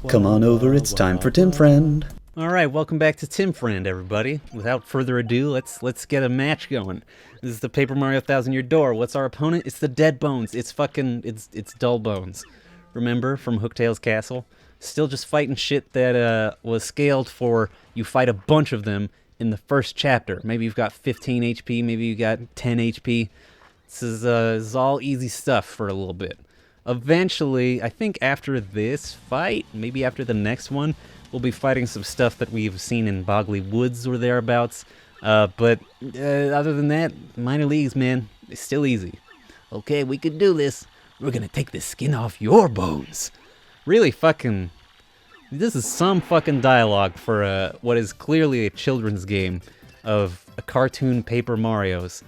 Come on over, it's time for Tim Friend. Alright, welcome back to Tim Friend, everybody. Without further ado, let's get a match going. This is the Paper Mario 1000 Year Door. What's our opponent? It's the Dead Bones. It's Dull Bones. Remember, from Hooktail's Castle? Still just fighting shit that was scaled for you fight a bunch of them in the first chapter. Maybe you've got 15 HP, maybe you got 10 HP. This is all easy stuff for a little bit. Eventually, I think after this fight, maybe after the next one, we'll be fighting some stuff that we've seen in Boggly Woods or thereabouts. But other than that, minor leagues, man, it's still easy. Okay, we can do this. We're gonna take the skin off your bones. Really fucking... This is some fucking dialogue for what is clearly a children's game of a cartoon Paper Marios.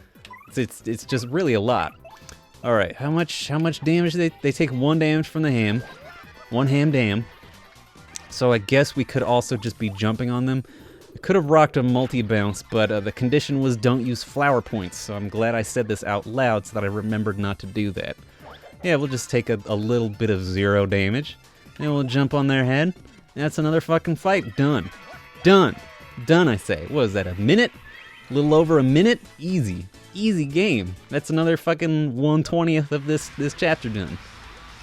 It's just really a lot. Alright, how much damage? They take 1 damage from the ham. 1 ham dam. So I guess we could also just be jumping on them. I could have rocked a multi-bounce, but the condition was don't use flower points, so I'm glad I said this out loud so that I remembered not to do that. Yeah, we'll just take a little bit of 0 damage, and we'll jump on their head. That's another fucking fight. Done. Done. Done, I say. What is that, a minute? A little over a minute? Easy. Easy game. That's another fucking 1/20th of this chapter done.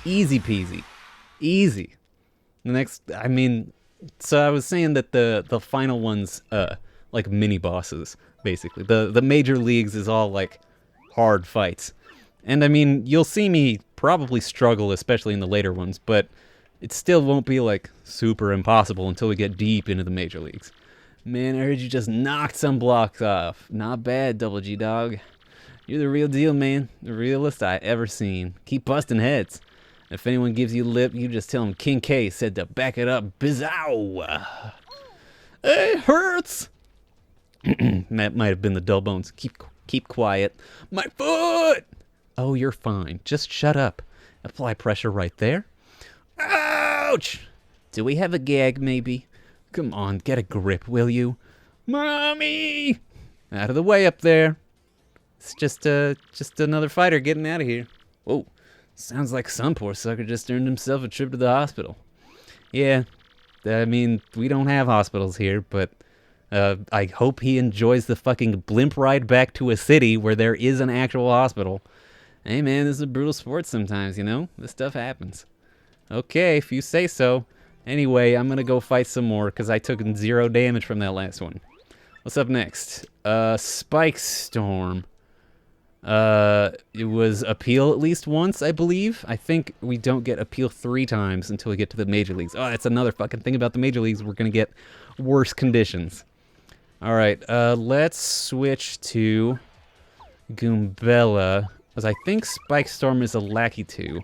Easy peasy. Easy. The next, I mean, so I was saying that the final one's like mini bosses, basically. The major leagues is all like hard fights. And I mean, you'll see me probably struggle, especially in the later ones, but it still won't be like super impossible until we get deep into the major leagues. Man, I heard you just knocked some blocks off. Not bad, Double G Dog. You're the real deal, man. The realest I ever seen. Keep busting heads. If anyone gives you lip, you just tell them King K said to back it up. Bizow! It hurts! That might have been the Dull Bones. Keep quiet. My foot! Oh, you're fine. Just shut up. Apply pressure right there. Ouch! Do we have a gag, maybe? Come on, get a grip, will you? Mommy! Out of the way up there. It's just another fighter getting out of here. Whoa. Sounds like some poor sucker just earned himself a trip to the hospital. Yeah, I mean, we don't have hospitals here, but I hope he enjoys the fucking blimp ride back to a city where there is an actual hospital. Hey man, this is a brutal sport sometimes, you know? This stuff happens. Okay, if you say so. Anyway, I'm gonna go fight some more, because I took 0 damage from that last one. What's up next? Spike Storm. It was appeal at least once, I believe. I think we don't get appeal 3 times until we get to the major leagues. Oh, that's another fucking thing about the major leagues. We're gonna get worse conditions. Alright, let's switch to Goombella, because I think Spike Storm is a Lakitu.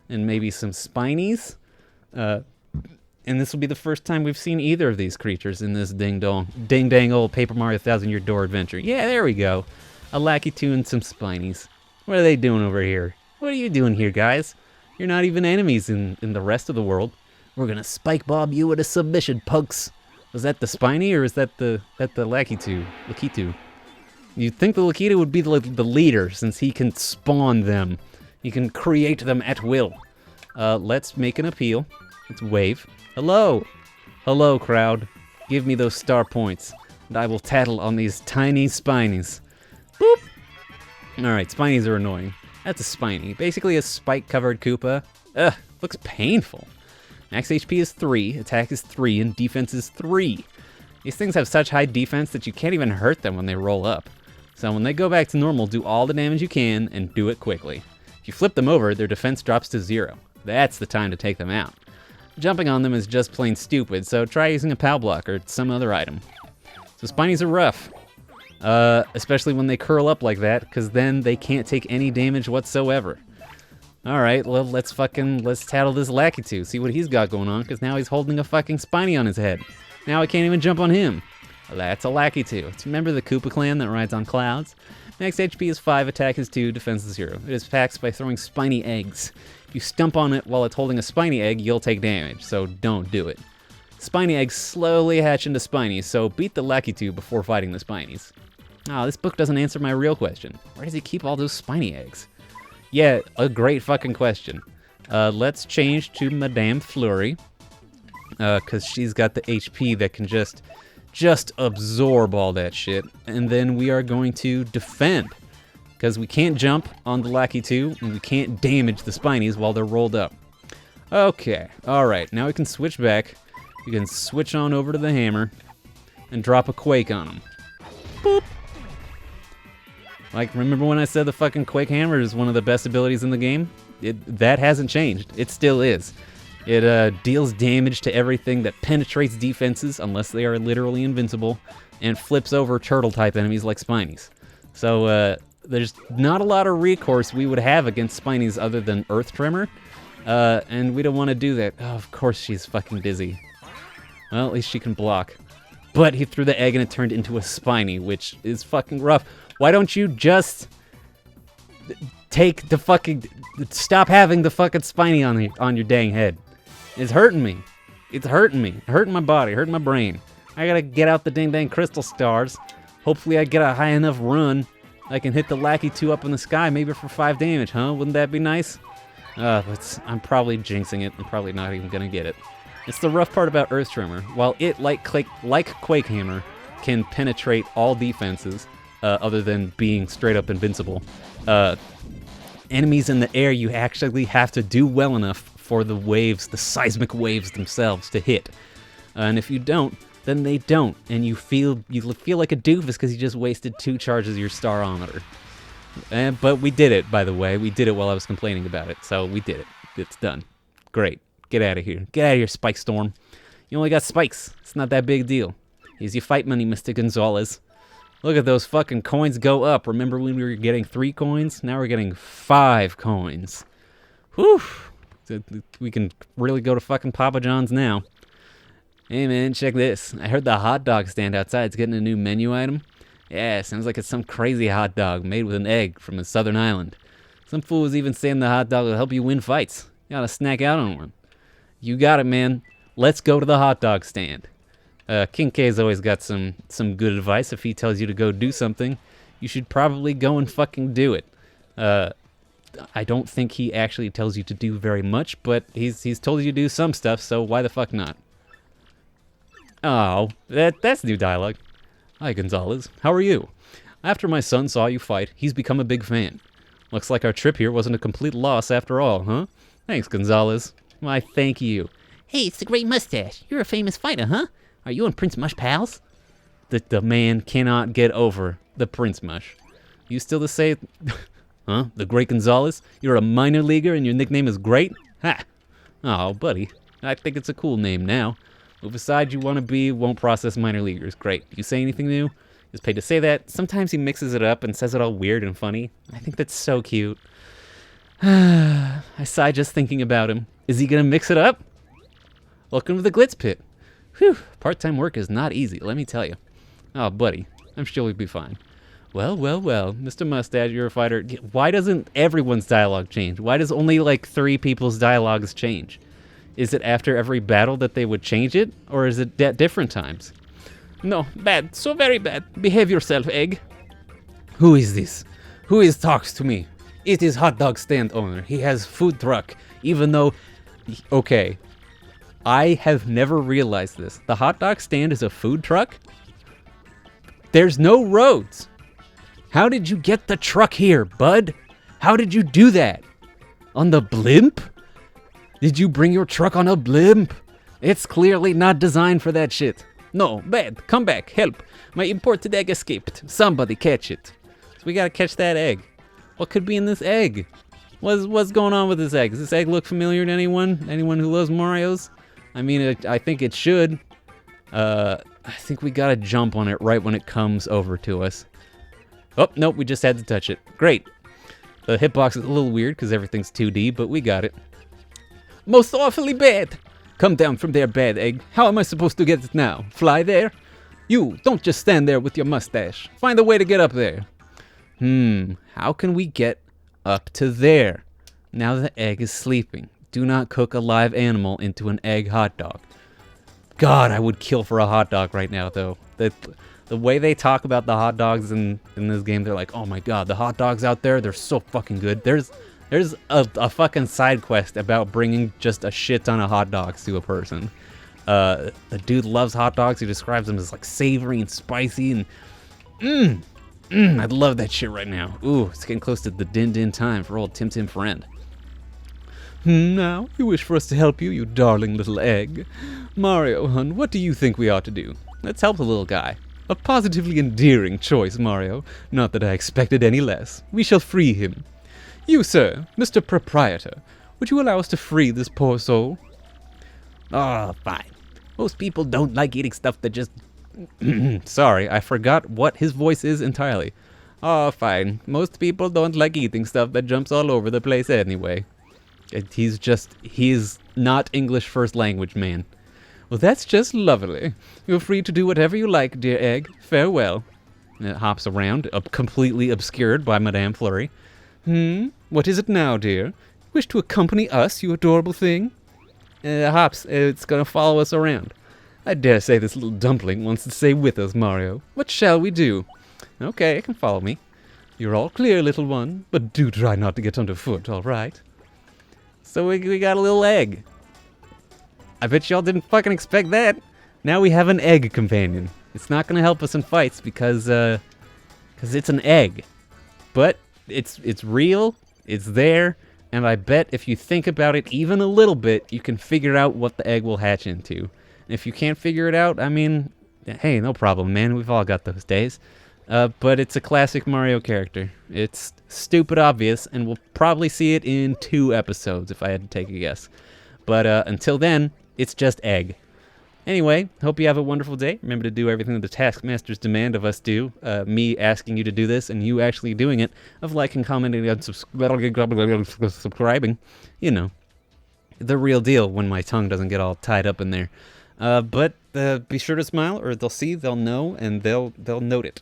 And maybe some Spinies. And this will be the first time we've seen either of these creatures in this ding-dang old Paper Mario 1000 Year Door adventure. Yeah, there we go. A Lakitu and some Spinies. What are they doing over here? What are you doing here, guys? You're not even enemies in the rest of the world. We're gonna spike bob you with a submission, punks. Was that the Spiny or is that the Lakitu? Lakitu. You'd think the Lakitu would be the leader since he can spawn them. He can create them at will. Let's make an appeal. Let's wave. Hello! Hello, crowd. Give me those star points, and I will tattle on these tiny Spinies. Boop! Alright, Spinies are annoying. That's a Spiny. Basically a spike-covered Koopa. Ugh, looks painful. Max HP is 3, attack is 3, and defense is 3. These things have such high defense that you can't even hurt them when they roll up. So when they go back to normal, do all the damage you can, and do it quickly. If you flip them over, their defense drops to 0. That's the time to take them out. Jumping on them is just plain stupid, so try using a POW block or some other item. So Spinies are rough. Especially when they curl up like that, because then they can't take any damage whatsoever. Alright, well, let's tattle this Lakitu, see what he's got going on, because now he's holding a fucking Spiny on his head. Now I can't even jump on him. That's a Lakitu. Remember the Koopa clan that rides on clouds? Max HP is 5, attack is 2, defense is 0. It attacks by throwing spiny eggs. If you stump on it while it's holding a spiny egg, you'll take damage, so don't do it. Spiny eggs slowly hatch into Spinies, so beat the Lakitu before fighting the Spinies. Oh, this book doesn't answer my real question. Where does he keep all those spiny eggs? Yeah, a great fucking question. Let's change to Madame Flurry. because she's got the HP that can just absorb all that shit. And then we are going to defend, because we can't jump on the Lackey 2, and we can't damage the Spinies while they're rolled up. Okay, alright, now we can switch back. We can switch on over to the hammer and drop a Quake on them. Boop! Like, remember when I said the fucking Quake Hammer is one of the best abilities in the game? That hasn't changed. It still is. It deals damage to everything that penetrates defenses, unless they are literally invincible, and flips over turtle-type enemies like Spinies. So, there's not a lot of recourse we would have against Spinies other than Earth Tremor, and we don't want to do that. Oh, of course she's fucking dizzy. Well, at least she can block. But he threw the egg and it turned into a Spiny, which is fucking rough. Why don't you just take the fucking... Stop having the fucking Spiny on your dang head. It's hurting me. It's hurting me. Hurting my body. Hurting my brain. I gotta get out the dang crystal stars. Hopefully I get a high enough run I can hit the Lackey 2 up in the sky, maybe for 5 damage, huh? Wouldn't that be nice? But I'm probably jinxing it. I'm probably not even gonna get it. It's the rough part about Earth Tremor. While it, like Quake Hammer, can penetrate all defenses, other than being straight up invincible, enemies in the air, you actually have to do well enough for the waves, the seismic waves themselves, to hit. And if you don't, then they don't, and you feel like a doofus because you just wasted 2 charges of your starometer. But we did it, by the way. We did it while I was complaining about it, so we did it. It's done. Great. Get out of here. Get out of here, Spike Storm. You only got spikes. It's not that big a deal. Here's your fight money, Mr. Gonzalez. Look at those fucking coins go up. Remember when we were getting 3 coins? Now we're getting 5 coins. Whew. We can really go to fucking Papa John's now. Hey man, check this. I heard the hot dog stand outside's getting a new menu item. Yeah, sounds like it's some crazy hot dog made with an egg from a southern island. Some fool was even saying the hot dog will help you win fights. You gotta snack out on one. You got it, man. Let's go to the hot dog stand. King K's always got some good advice. If he tells you to go do something, you should probably go and fucking do it. I don't think he actually tells you to do very much, but he's told you to do some stuff, so why the fuck not? Oh, that's new dialogue. Hi, Gonzalez. How are you? After my son saw you fight, he's become a big fan. Looks like our trip here wasn't a complete loss after all, huh? Thanks, Gonzalez. Why, thank you. Hey, it's the great mustache. You're a famous fighter, huh? Are you and Prince Mush pals? The man cannot get over the Prince Mush. You still to say, huh? The great Gonzalez? You're a minor leaguer and your nickname is Great? Ha! Oh, buddy. I think it's a cool name now. Move aside, you want to be, won't process minor leaguers. Great. You say anything new? He's paid to say that. Sometimes he mixes it up and says it all weird and funny. I think that's so cute. I sigh just thinking about him. Is he gonna mix it up? Welcome to the Glitz Pit. Whew, part-time work is not easy, let me tell you. Oh, buddy, I'm sure we'll be fine. Well, Mr. Mustache, you're a fighter. Why doesn't everyone's dialogue change? Why does only like 3 people's dialogues change? Is it after every battle that they would change it? Or is it at different times? No, bad, so very bad. Behave yourself, egg. Who is this? Who talks to me? It is hot dog stand owner. He has food truck, even though... Okay, I have never realized this. The hot dog stand is a food truck? There's no roads. How did you get the truck here, bud? How did you do that? On the blimp? Did you bring your truck on a blimp? It's clearly not designed for that shit. No, bad. Come back. Help. My imported egg escaped. Somebody catch it. So we gotta catch that egg. What could be in this egg? What's going on with this egg? Does this egg look familiar to anyone? Anyone who loves Marios? I mean, I think it should. I think we gotta jump on it right when it comes over to us. Oh, nope, we just had to touch it. Great. The hitbox is a little weird because everything's 2D, but we got it. Most awfully bad. Come down from there, bad egg. How am I supposed to get it now? Fly there? You, don't just stand there with your mustache. Find a way to get up there. How can we get up to there? Now the egg is sleeping. Do not cook a live animal into an egg hot dog. God, I would kill for a hot dog right now, though. The way they talk about the hot dogs in this game, they're like, oh my god, the hot dogs out there, they're so fucking good. There's a fucking side quest about bringing just a shit ton of hot dogs to a person. The dude loves hot dogs. He describes them as like savory and spicy and I'd love that shit right now. Ooh, it's getting close to the din time for old Tim friend. Now, you wish for us to help you, you darling little egg. Mario, hun, what do you think we ought to do? Let's help the little guy. A positively endearing choice, Mario. Not that I expected any less. We shall free him. You, sir, Mr. Proprietor, would you allow us to free this poor soul? Oh, fine. Most people don't like eating stuff that just... Sorry, I forgot what his voice is entirely. Oh, fine. Most people don't like eating stuff that jumps all over the place anyway. He's not English first language, man. Well, that's just lovely. You're free to do whatever you like, dear egg. Farewell. And it hops around, completely obscured by Madame Flurry. What is it now, dear? Wish to accompany us, you adorable thing? Hops, it's gonna follow us around. I dare say this little dumpling wants to stay with us, Mario. What shall we do? Okay, it can follow me. You're all clear, little one, but do try not to get underfoot, all right? So we got a little egg. I bet y'all didn't fucking expect that. Now we have an egg companion. It's not gonna help us in fights because it's an egg. But it's real, it's there, and I bet if you think about it even a little bit, you can figure out what the egg will hatch into. If you can't figure it out, I mean, hey, no problem, man. We've all got those days. But it's a classic Mario character. It's stupid obvious, and we'll probably see it in 2 episodes if I had to take a guess. But until then, it's just egg. Anyway, hope you have a wonderful day. Remember to do everything that the Taskmasters demand of us do. Me asking you to do this and you actually doing it, of liking, commenting, and subscribing. You know, the real deal when my tongue doesn't get all tied up in there. But be sure to smile, or they'll see, they'll know, and they'll note it.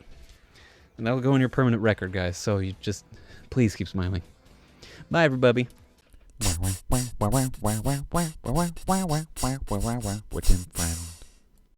And that'll go on your permanent record, guys. So you just, please keep smiling. Bye, everybody. We're Tim Friend.